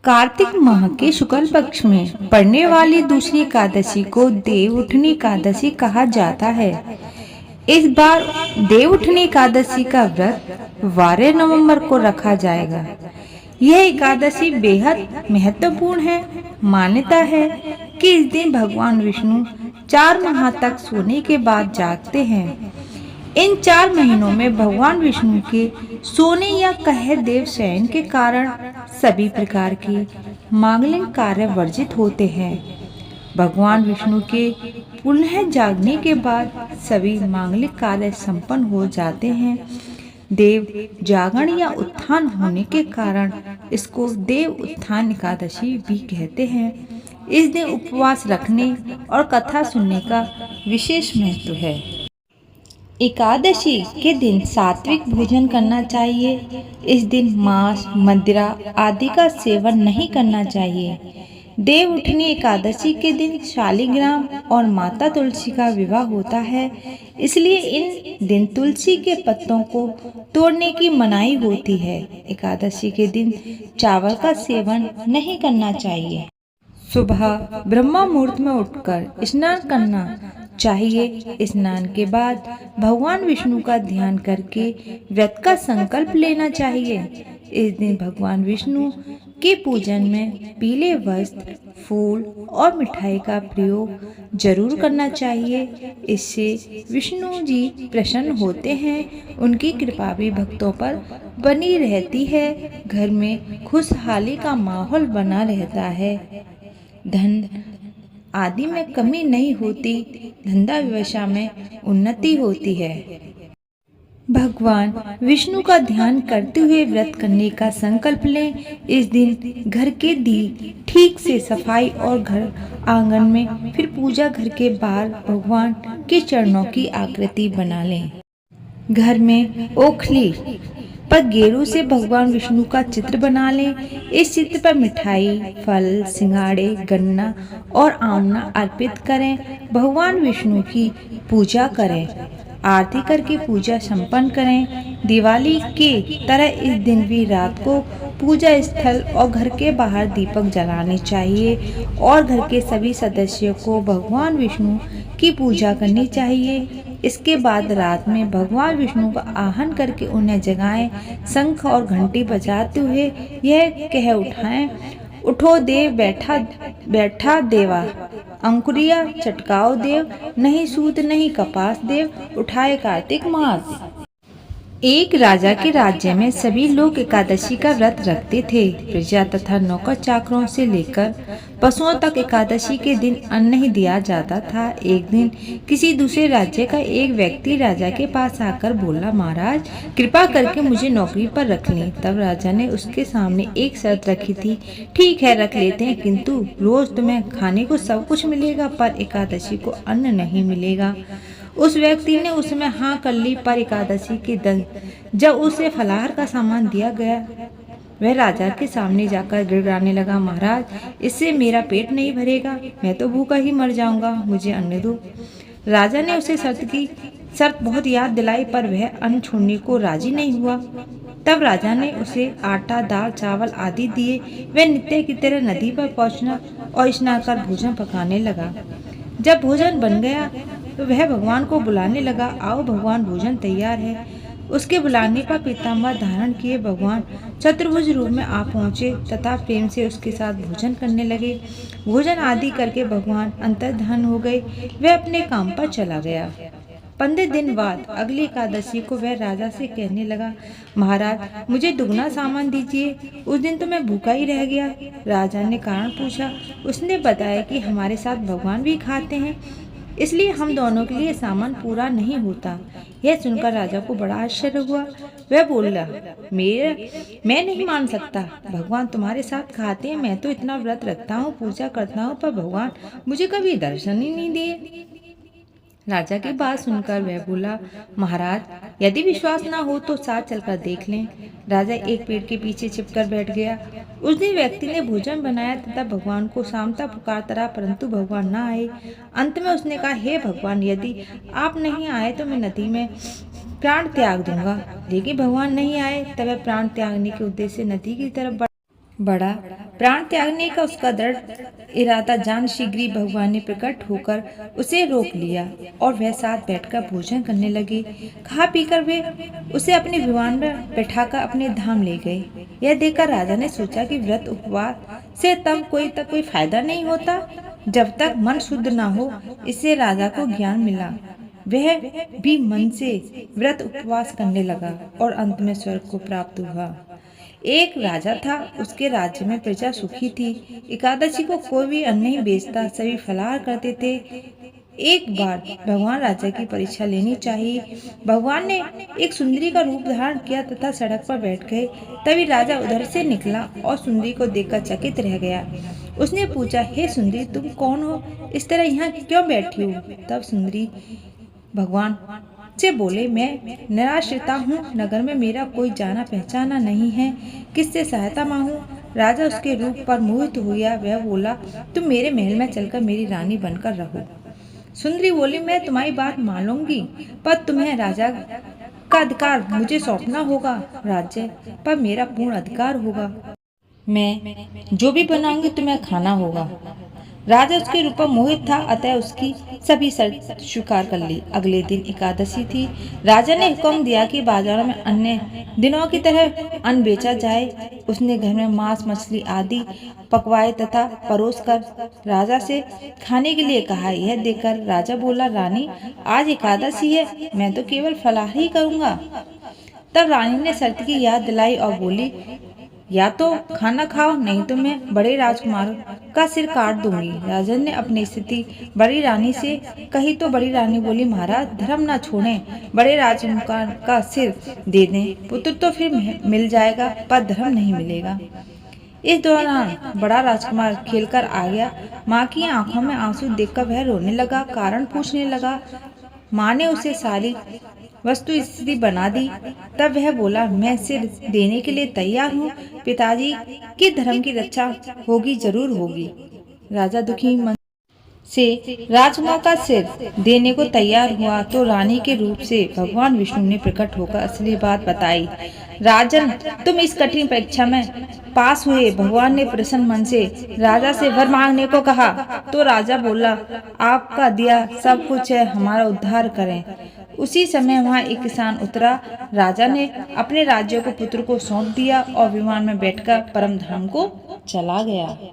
कार्तिक माह के शुक्ल पक्ष में पड़ने वाली दूसरी एकादशी को देव उठनी एकादशी कहा जाता है। इस बार देव उठनी एकादशी का व्रत 12 नवंबर को रखा जाएगा। यह एकादशी बेहद महत्वपूर्ण है। मान्यता है कि इस दिन भगवान विष्णु 4 माह तक सोने के बाद जागते हैं। इन 4 महीनों में भगवान विष्णु के सोने या कहे देव शयन के कारण सभी प्रकार की मांगलिक कार्य वर्जित होते हैं। भगवान विष्णु के पुनः जागने के बाद सभी मांगलिक कार्य संपन्न हो जाते हैं। देव जागरण या उत्थान होने के कारण इसको देव उत्थान एकादशी भी कहते हैं। इस दिन उपवास रखने और कथा सुनने का विशेष महत्व है। एकादशी के दिन सात्विक भोजन करना चाहिए। इस दिन मांस, मदिरा आदि का सेवन नहीं करना चाहिए। देव उठनी एकादशी के दिन शालिग्राम और माता तुलसी का विवाह होता है, इसलिए इन दिन तुलसी के पत्तों को तोड़ने की मनाही होती है। एकादशी के दिन चावल का सेवन नहीं करना चाहिए। सुबह ब्रह्म मुहूर्त में उठकर स्नान करना चाहिए। स्नान के बाद भगवान विष्णु का ध्यान करके व्रत का संकल्प लेना चाहिए। इस दिन भगवान विष्णु के पूजन में पीले वस्त्र, फूल और मिठाई का प्रयोग जरूर करना चाहिए। इससे विष्णु जी प्रसन्न होते हैं। उनकी कृपा भी भक्तों पर बनी रहती है। घर में खुशहाली का माहौल बना रहता है। धन आदि में कमी नहीं होती। धंधा व्यवसाय में उन्नति होती है। भगवान विष्णु का ध्यान करते हुए व्रत करने का संकल्प लें। इस दिन घर के दी ठीक से सफाई और घर आंगन में फिर पूजा घर के बाहर भगवान के चरणों की आकृति बना लें। घर में ओखली पर गेरू से भगवान विष्णु का चित्र बना लें। इस चित्र पर मिठाई, फल, सिंगाड़े, गन्ना और आमना अर्पित करें। भगवान विष्णु की पूजा करें। आरती करके पूजा संपन्न करें। दिवाली के तरह इस दिन भी रात को पूजा स्थल और घर के बाहर दीपक जलाने चाहिए और घर के सभी सदस्यों को भगवान विष्णु की पूजा करनी चाहिए। इसके बाद रात में भगवान विष्णु का आह्वान करके उन्हें जगाएं। शंख और घंटी बजाते हुए यह कह उठाएं, उठो देव, बैठा देवा, अंकुरिया चटकाओ देव, नहीं सूत नहीं कपास देव, उठाए कार्तिक मास। एक राजा के राज्य में सभी लोग एकादशी का व्रत रखते थे। प्रजा तथा नौकर चाकरों से लेकर पशुओं तक एकादशी के दिन अन्न ही दिया जाता था। एक दिन किसी दूसरे राज्य का एक व्यक्ति राजा के पास आकर बोला, महाराज कृपा करके मुझे नौकरी पर रख लें। तब राजा ने उसके सामने एक शर्त रखी थी, ठीक है रख लेते हैं, किंतु रोज तुम्हें खाने को सब कुछ मिलेगा पर एकादशी को अन्न नहीं मिलेगा। उस व्यक्ति ने उसमें हाँ कर ली, पर एकादशी के दिन जब उसे फलाहार का सामान दिया गया, वह राजा के सामने जाकर गिड़गिड़ाने लगा, महाराज इससे मेरा पेट नहीं भरेगा, मैं तो भूखा ही मर जाऊंगा, मुझे अन्न दो। राजा ने उसे शर्त बहुत याद दिलाई, पर वह अन्न छोड़ने को राजी नहीं हुआ। तब राजा ने उसे आटा, दाल, चावल आदि दिए। वह नित्य की तरह नदी पर पहुंचना और स्नान कर भोजन पकाने लगा। जब भोजन बन गया तो वह भगवान को बुलाने लगा, आओ भगवान भोजन तैयार है। उसके बुलाने पर पीताम्बर धारण किए भगवान चतुर्भुज रूप में आ पहुँचे तथा प्रेम से उसके साथ भोजन करने लगे। भोजन आदि करके भगवान अंतर्धान हो गए। वह अपने काम पर चला गया। 15 दिन बाद अगली एकादशी को वह राजा से कहने लगा, महाराज मुझे दुगना सामान दीजिए, उस दिन तो मैं भूखा ही रह गया। राजा ने कारण पूछा। उसने बताया कि हमारे साथ भगवान भी खाते हैं, इसलिए हम दोनों के लिए सामान पूरा नहीं होता। यह सुनकर राजा को बड़ा आश्चर्य हुआ। वह बोला, मैं नहीं मान सकता, भगवान तुम्हारे साथ खाते हैं, मैं तो इतना व्रत रखता हूँ, पूजा करता हूँ, पर भगवान मुझे कभी दर्शन ही नहीं दिए। राजा की बात सुनकर वह बोला, महाराज यदि विश्वास ना हो तो साथ चलकर देख लें। राजा एक पेड़ के पीछे छिपकर बैठ गया। उस दिन व्यक्ति ने भोजन बनाया तथा भगवान को शामता पुकारता रहा, परंतु भगवान ना आए। अंत में उसने कहा, हे भगवान यदि आप नहीं आए तो मैं नदी में प्राण त्याग दूंगा। लेकिन भगवान नहीं आए, तब वह प्राण त्यागने के उद्देश्य से नदी की तरफ बढ़ा। प्राण त्यागने का उसका दृढ़ इरादा जान शीघ्र ही भगवान ने प्रकट होकर उसे रोक लिया और वह साथ बैठकर भोजन करने लगे। खा पीकर वे उसे अपने विमान में बैठाकर अपने धाम ले गए। यह देखकर राजा ने सोचा कि व्रत उपवास से तब कोई फायदा नहीं होता जब तक मन शुद्ध ना हो। इससे राजा को ज्ञान मिला। वह भी मन से व्रत उपवास करने लगा और अंत में स्वर्ग को प्राप्त हुआ। एक राजा था, उसके राज्य में प्रजा सुखी थी। एकादशी को कोई भी अन्न नहीं बेचता, सभी फलाहार करते थे। एक बार भगवान राजा की परीक्षा लेनी चाहिए। भगवान ने एक सुंदरी का रूप धारण किया तथा सड़क पर बैठ गए। तभी राजा उधर से निकला और सुंदरी को देखकर चकित रह गया। उसने पूछा, हे सुंदरी, तुम कौन हो? इस तरह यहाँ क्यों बैठी हो? तब सुंदरी भगवान से बोले, मैं निराश्रिता हूँ, नगर में मेरा कोई जाना पहचाना नहीं है, किससे सहायता मांगूं? राजा उसके रूप पर मोहित हो गया। वह बोला, तुम मेरे महल में चलकर मेरी रानी बनकर रहो। सुंदरी बोली, मैं तुम्हारी बात मान लूंगी, पर तुम्हें राजा का अधिकार मुझे सौंपना होगा। राज्य पर मेरा पूर्ण अधिकार होगा। मैं जो भी बनाऊंगी तुम्हें खाना होगा। राजा उसके रूप पर मोहित था, अतः उसकी सभी शर्त स्वीकार कर ली। अगले दिन एकादशी थी। राजा ने हुक्म दिया कि बाजारों में अन्य दिनों की तरह अन्न बेचा जाए। उसने घर में मांस मछली आदि पकवाए तथा परोस कर राजा से खाने के लिए कहा। यह देखकर राजा बोला, रानी, आज एकादशी है, मैं तो केवल फलाहार ही करूँगा। तब रानी ने शर्त की याद दिलाई और बोली, या तो खाना खाओ, नहीं तो मैं बड़े राजकुमार का सिर काट दूंगी। राजन ने अपनी स्थिति बड़ी रानी से कही तो बड़ी रानी बोली, महाराज, धर्म न छोड़ें, बड़े राजकुमार का सिर दे दें, पुत्र तो फिर मिल जाएगा पर धर्म नहीं मिलेगा। इस दौरान बड़ा राजकुमार खेलकर आ गया। माँ की आंखों में आंसू देखकर वह रोने लगा, कारण पूछने लगा। माँ ने उसे सारी वस्तु स्थिति बना दी। तब वह बोला, मैं सिर देने के लिए तैयार हूँ, पिताजी की धर्म की रक्षा होगी, जरूर होगी। राजा दुखी मन से राजकुमार का सिर देने को तैयार हुआ तो रानी के रूप से भगवान विष्णु ने प्रकट होकर असली बात बताई। राजन, तुम इस कठिन परीक्षा में पास हुए। भगवान ने प्रसन्न मन से राजा से वर मांगने को कहा। तो राजा बोला, आपका दिया सब कुछ है, हमारा उद्धार करें। उसी समय वहां एक किसान उतरा। राजा ने अपने राज्य को पुत्र को सौंप दिया और विमान में बैठकर परम धाम को चला गया।